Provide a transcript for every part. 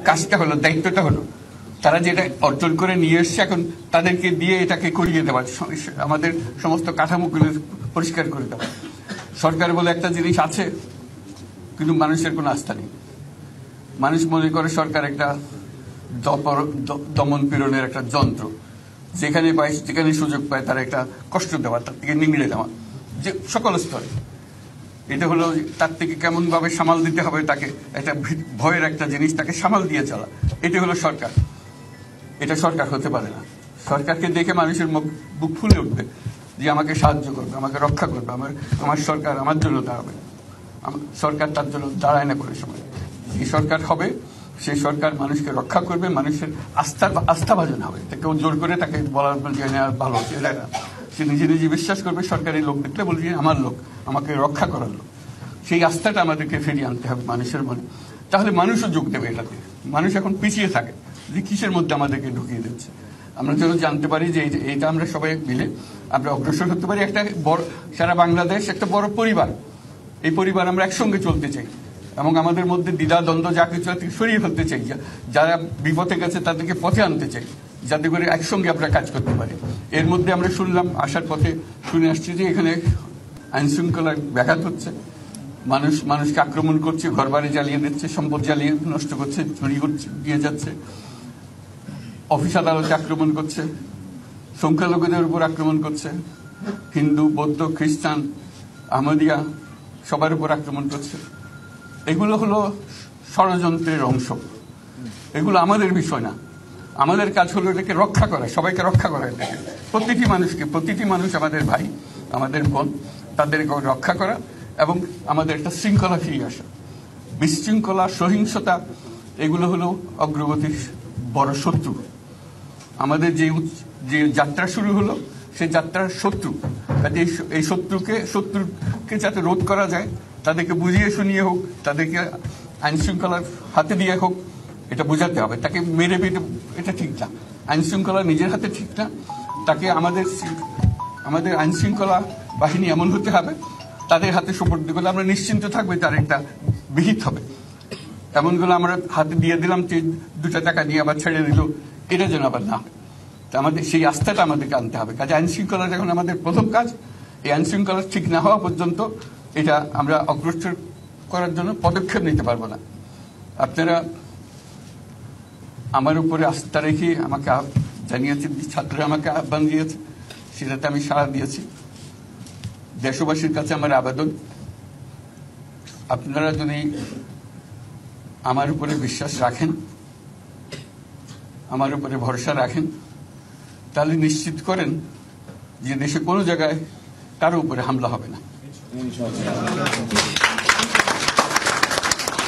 কাজটা হলো, দায়িত্বটা হলো তারা যেটা অর্জন করে নিয়ে এসছে এখন তাদেরকে দিয়ে এটাকে করিয়ে দেওয়া, আমাদের সমস্ত কাঠামোগুলো পরিষ্কার করে দেওয়া। সরকার বলে একটা জিনিস আছে, কিন্তু মানুষের কোনো আস্থা নেই। মানুষ মনে করে সরকার একটা দমন পীড়নের একটা যন্ত্র, যেখানে পায় যেখানে সুযোগ পায় তার একটা কষ্ট দেওয়া, তার থেকে নিংড়ে দেওয়া, যে সকল স্তরে। এটা হলো তার থেকে কেমন ভাবে সামাল দিতে হবে, তাকে একটা ভয়ের একটা জিনিস, তাকে সামাল দিয়ে চলা, এটা হলো সরকার। এটা সরকার হতে পারে না। সরকারকে দেখে মানুষের বুক ফুলে উঠবে যে আমাকে সাহায্য করবে, আমাকে রক্ষা করবে, আমার সরকার আমার জন্য দাঁড়াবে। সরকার তার জন্য দাঁড়ায় না করে সময়। যে সরকার হবে সেই সরকার মানুষকে রক্ষা করবে, মানুষের আস্থাভাজন হবে। কেউ জোর করে তাকে বলার ভালো এটা না, সে নিজে নিজে বিশ্বাস করবে। সরকারি লোক দেখলে বলবে আমার লোক, আমাকে রক্ষা করার লোক। সেই আস্থাটা আমাদেরকে ফিরিয়ে আনতে হবে মানুষের মনে, তাহলে মানুষও যোগ দেবে এটাতে। মানুষ এখন পিছিয়ে থাকে যে কিসের মধ্যে আমাদেরকে ঢুকিয়ে দিচ্ছে। আমরা যেন জানতে পারি যে এইটা আমরা সবাই মিলে আমরা অগ্রসর হতে পারি। একটা বড়, সারা বাংলাদেশ একটা বড় পরিবার, এই পরিবার আমরা একসঙ্গে চলতে চাই এবং আমাদের মধ্যে দ্বিধা দ্বন্দ্ব যা কিছু সরিয়ে ফেলতে চাই। যারা বিপথে গেছে তাদেরকে পথে আনতে চাই, যাতে করে একসঙ্গে আমরা কাজ করতে পারি। এর মধ্যে আমরা শুনলাম, আসার পথে শুনে আসছি যে এখানে আইন শৃঙ্খলার ব্যাঘাত হচ্ছে, মানুষকে আক্রমণ করছে, ঘরবাড়ি জ্বালিয়ে দিচ্ছে, সম্পদ জ্বালিয়ে নষ্ট করছে, চুরি করছে, দিয়ে যাচ্ছে, অফিস আদালতে আক্রমণ করছে, সংখ্যালঘুদের উপর আক্রমণ করছে, হিন্দু, বৌদ্ধ, খ্রিস্টান, আহমদিয়া সবার উপর আক্রমণ করছে। এগুলো হলো ষড়যন্ত্রের অংশ। এগুলো আমাদের বিষয় না। আমাদের কাজ হলো এটাকে রক্ষা করা, সবাইকে রক্ষা করা, এটাকে প্রতিটি মানুষকে, প্রতিটি মানুষ আমাদের ভাই, আমাদের বোন, তাদেরকে রক্ষা করা এবং আমাদের একটা শৃঙ্খলা ফিরিয়ে আসা। বিশৃঙ্খলা, সহিংসতা এগুলো হলো অগ্রগতির বড় শত্রু। আমাদের যে যাত্রা শুরু হলো সেই যাত্রার শত্রু, কাজে এই শত্রুকে যাতে রোধ করা যায়, তাদেরকে বুঝিয়ে শুনিয়ে হোক, তাদেরকে আইন শৃঙ্খলার হাতে দিয়ে হোক, এটা বোঝাতে হবে। তাকে মেরে পেটে এটা ঠিক না, আইন শৃঙ্খলা নিজের হাতে ঠিক না। তাকে আমাদের আইন শৃঙ্খলা বাহিনী এমন হতে হবে, তাদের হাতে সুপর্দ করলে আমরা নিশ্চিন্ত থাকবে তার একটা বিহিত হবে। এমনগুলো আমরা হাতে দিয়ে দিলাম, 2 টাকা দিয়ে আবার ছেড়ে দিল, এটা যেন আবার না হয়। আমাদের সেই আস্থাটা আমাদেরকে আনতে হবে। কাজে আইন শৃঙ্খলা যখন আমাদের প্রথম কাজ, এই আইন শৃঙ্খলা ঠিক না হওয়া পর্যন্ত এটা আমরা অগ্রসর করার জন্য পদক্ষেপ নিতে পারবো না। আপনারা আমার উপরে আস্থা রেখে আমাকে জানিয়েছেন, ছাত্ররা আমাকে আহ্বান দিয়েছে, সেটাতে আমি সাড়া দিয়েছি। দেশবাসীর কাছে আমার আবেদন, আপনারা যদি আমার উপরে বিশ্বাস রাখেন, আমার উপরে ভরসা রাখেন, তাহলে নিশ্চিত করেন যে দেশে কোনো জায়গায় কারো উপরে হামলা হবে না।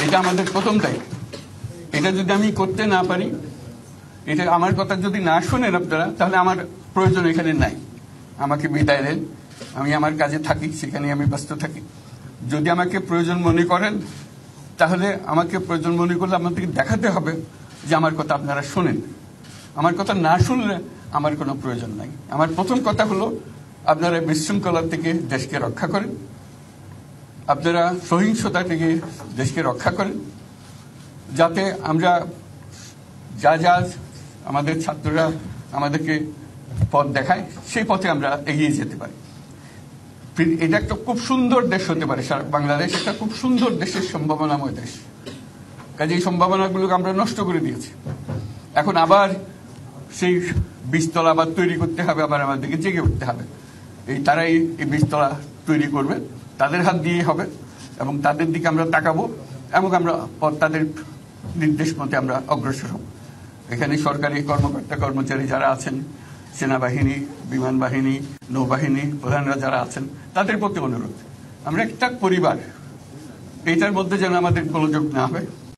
এটা আমাদের প্রথম দায়িত্ব। এটা যদি আমি করতে না পারি, এটা আমার কথা যদি না শোনেন আপনারা, তাহলে আমার প্রয়োজন এখানে নাই। আমাকে বিদায় দেন, আমি আমার কাজে থাকি, সেখানে আমি ব্যস্ত থাকি। যদি আমাকে প্রয়োজন মনে করেন, তাহলে আমাকে প্রয়োজন মনে করলে আপনাদেরকে দেখাতে হবে যে আমার কথা আপনারা শোনেন। আমার কথা না শুনলে আমার কোনো প্রয়োজন নাই। আমার প্রথম কথা হলো, আপনারা বিশৃঙ্খলা থেকে দেশকে রক্ষা করেন, আপনারা সহিংসতা থেকে দেশকে রক্ষা করেন, যাতে আমরা যা আমাদের ছাত্ররা আমাদেরকে পথ দেখায়, সেই পথে আমরা এগিয়ে যেতে পারি। এটা একটা খুব সুন্দর দেশ হতে পারে। বাংলাদেশ একটা খুব সুন্দর দেশের সম্ভাবনাময় দেশ। কাজে এই সম্ভাবনাগুলোকে আমরা নষ্ট করে দিয়েছি। এখন আবার সেই বীজতলা আবার তৈরি করতে হবে, আবার আমাদেরকে জেগে উঠতে হবে। তারাই এই বীজতলা তৈরি করবে, তাদের হাত দিয়ে হবে এবং তাদের দিকে আমরা তাকাবো এবং আমরা তাদের নির্দেশ মতে আমরা অগ্রসর হব। এখানে সরকারি কর্মকর্তা কর্মচারী যারা আছেন, সেনাবাহিনী, বিমান বাহিনী, নৌবাহিনী প্রধানরা যারা আছেন, তাদের প্রতি অনুরোধ, আমরা একটা পরিবার, এইটার মধ্যে যেন আমাদের গোলযোগ না হয়।